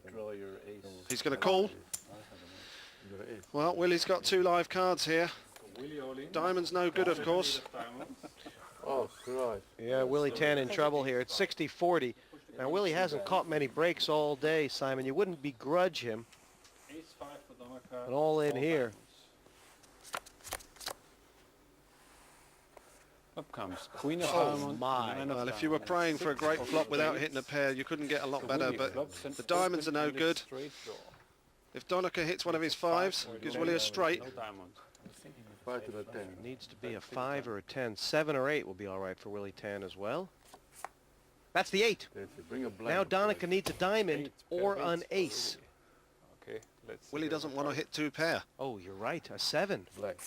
draw your ace. He's going to call. Well, Willie's got 2 live cards here. Diamond's no good, of course. Oh, Christ. Yeah, Willie Tan in trouble here. It's 60-40. Now, Willie hasn't caught many breaks all day, Simon. You wouldn't begrudge him an all-in here. Up comes Queen of Oh, Diamonds. my. Well, if you were praying for a great flop without hitting a pair, you couldn't get a lot better, but the diamonds are no good. If Donica hits one of his 5s, gives Willie a straight. 5 to the 10. Needs to be a 5 or a 10. 7 or 8 will be all right for Willie Tan as well. That's the 8. Bring a blank. Now Donica needs a diamond or an ace. Okay, let's. Willie doesn't want to hit 2 pair. Oh, you're right. A 7. Black.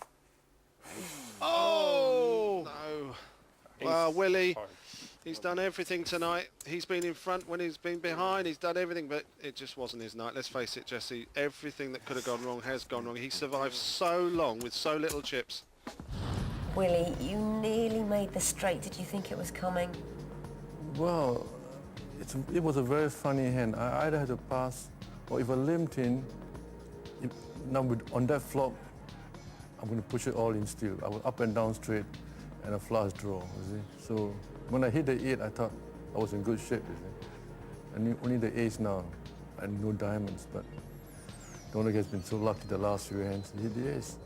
Oh! No. Well, Willie, Hard. he's done everything tonight. He's been in front when he's been behind. He's done everything, but it just wasn't his night. Let's face it, Jesse. Everything that could have gone wrong has gone wrong. He survived so long with so little chips. Willie, you nearly made the straight. Did you think it was coming? Well, it was a very funny hand. I either had to pass, or if I limped in, on that flop, I'm going to push it all in still. I was up and down straight, and a flush draw, you see. So when I hit the 8, I thought I was in good shape, you see. I need only the ace now, and no diamonds, but Donica has been so lucky the last few hands. He hit the ace.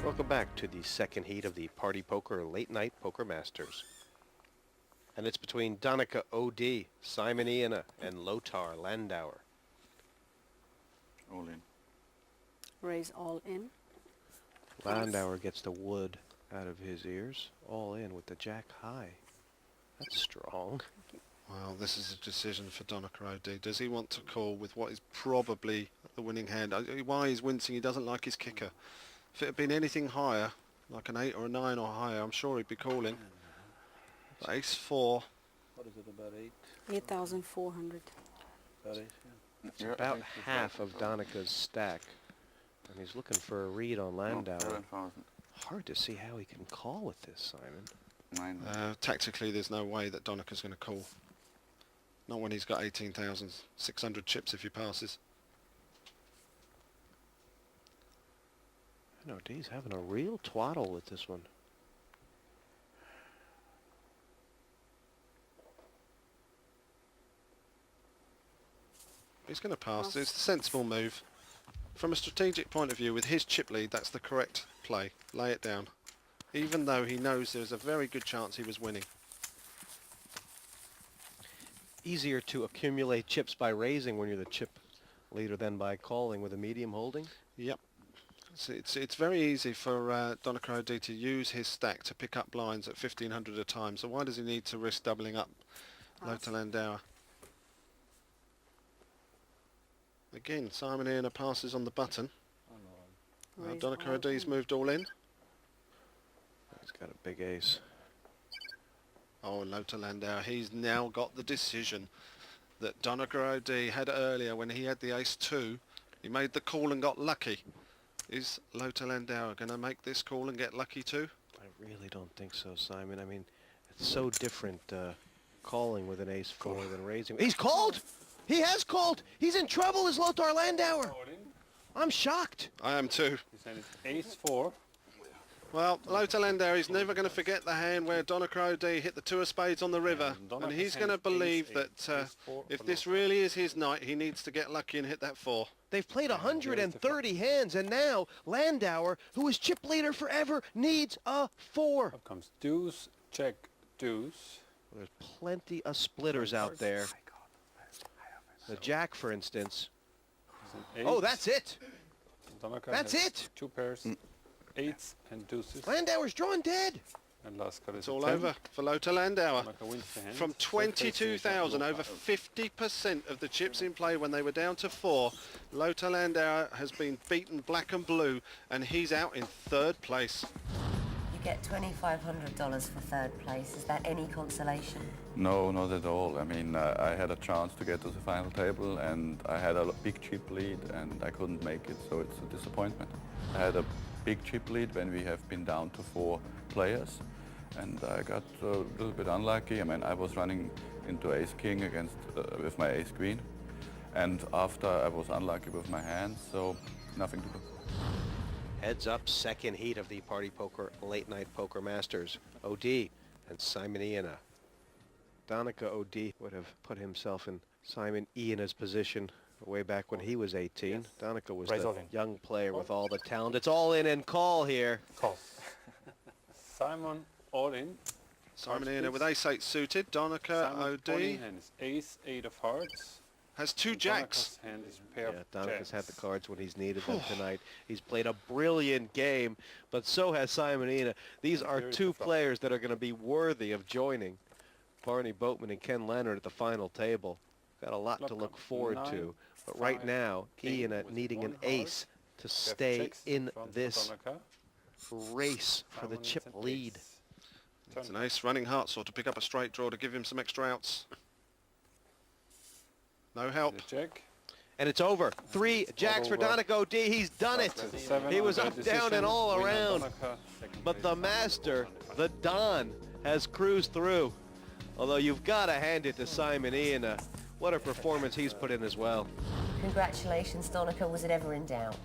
Welcome back to the second heat of the Party Poker Late Night Poker Masters. And it's between Donica O.D., Simon Iana, and Lothar Landauer. All in. Raise all in. Landauer gets the wood out of his ears, all in with the jack high. That's strong. Well, this is a decision for Donica O.D. Does he want to call with what is probably the winning hand? Why he's wincing, he doesn't like his kicker. If it had been anything higher, like an 8 or a 9 or higher, I'm sure he'd be calling. But ace 4. What is it, about 8? 8,400. About 8, It's about half of Donica's stack. And he's looking for a read on Landauer. 7,000. Hard to see how he can call with this, Simon. 9. Tactically, there's no way that Donica's going to call. Not when he's got 18,600 chips if he passes. No, he's having a real twaddle with this one. He's going to pass. It's a sensible move. From a strategic point of view, with his chip lead, that's the correct play. Lay it down. Even though he knows there's a very good chance he was winning. Easier to accumulate chips by raising when you're the chip leader than by calling with a medium holding. Yep. It's very easy for Donica O.D. to use his stack to pick up blinds at 1,500 a time. So why does he need to risk doubling up Lothar Landauer? Again, Simon Iana passes on the button. Raise Donica all O.D.'s in. moved all in. He's got a big ace. Oh, Lothar Landauer, he's now got the decision that Donica O.D. had earlier when he had the ace 2. He made the call and got lucky. Is Lothar Landauer going to make this call and get lucky too? I really don't think so, Simon. I mean, it's so different calling with an ace 4 than raising. He's called! He has called! He's in trouble, is Lothar Landauer! I'm shocked. I am too. He's saying it's ace 4. Well, Lothar Landauer is never going to forget the hand where Donica O.D. hit the 2 of spades on the river. And he's going to believe that if this really is his night, he needs to get lucky and hit that 4. They've played 130 hands, and now Landauer, who is chip leader forever, needs a 4. Up comes deuce, check, deuce. There's plenty of splitters out there. The jack, for instance. Oh, that's it. Donica That's has it. 2 pairs, 8s and deuces. Landauer's drawing dead. And last card is It's a all 10. over for Lothar Landauer. Donica wins the hand. From 22,000, over 50% of the chips in play when they were down to 4. Lothar Landauer has been beaten black and blue, and he's out in 3rd place. You get $2,500 for 3rd place. Is that any consolation? No, not at all. I mean, I had a chance to get to the final table, and I had a big chip lead, and I couldn't make it, so it's a disappointment. I had a big chip lead when we have been down to 4 players, and I got a little bit unlucky. I mean, I was running into ace king against with my ace queen, and after I was unlucky with my hand, so nothing to do. Heads up, second heat of the Party Poker Late Night Poker Masters. OD and Simon Iana. Donica OD would have put himself in Simon Iana's position way back when he was 18. Yes. Donica was Raise the all in. young player with all the talent. It's all in and call here. Call. Simon all in. Simon Cards, Iana with please. ace-8 suited. Donica Simon's OD body hand is ace, 8 of hearts. has 2 and jacks. Donica's hand is pair Yeah, of Donica's had the jacks. cards when he's needed them tonight. He's played a brilliant game, but so has Simon Iana. These are Here is two the flop. players that are going to be worthy of joining Barney Boatman and Ken Leonard at the final table. Got a lot to Flop look comes forward 9, to. But right 5, now, king Iana with needing an 1 heart. ace to We have stay jacks in front for this Donica. race for the Simon chip needs an lead. ace. It's Turn. an ace running hearts or to pick up a straight draw to give him some extra outs. No help. The jack. And it's over. 3 jacks for over. Donica OD. He's done it. There's a 7 He was on the up, down, and decision. all Winner around. Donica, second But place, the Simon master, Iana. the Don, has cruised through. Although you've got to hand it to Simon Iana. What a performance he's put in as well. Congratulations, Donica. Was it ever in doubt?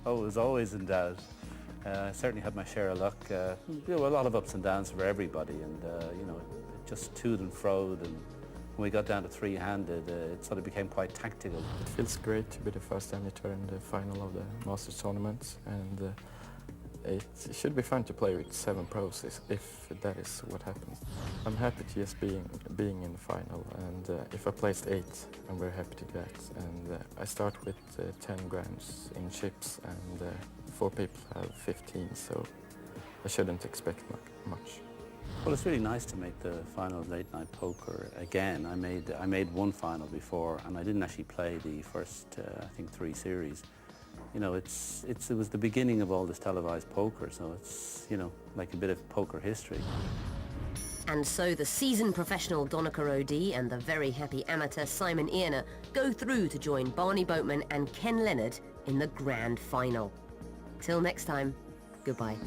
Oh, it was always in doubt. I certainly had my share of luck. A lot of ups and downs for everybody, and it just toed and froed. And when we got down to three-handed, it sort of became quite tactical. It feels great to be the first amateur in the final of the Masters tournament, and it should be fun to play with 7 pros if that is what happens. I'm happy to just being in the final, and if I placed 8, I'm very happy to do that. And I start with 10 grands in chips, and 4 people have 15, so I shouldn't expect much. Well, it's really nice to make the final of Late Night Poker again. I made one final before, and I didn't actually play the first, I think, 3 series. You know, it was the beginning of all this televised poker, so it's, like a bit of poker history. And so the seasoned professional Donica OD and the very happy amateur Simon Iana go through to join Barney Boatman and Ken Leonard in the grand final. Till next time, goodbye.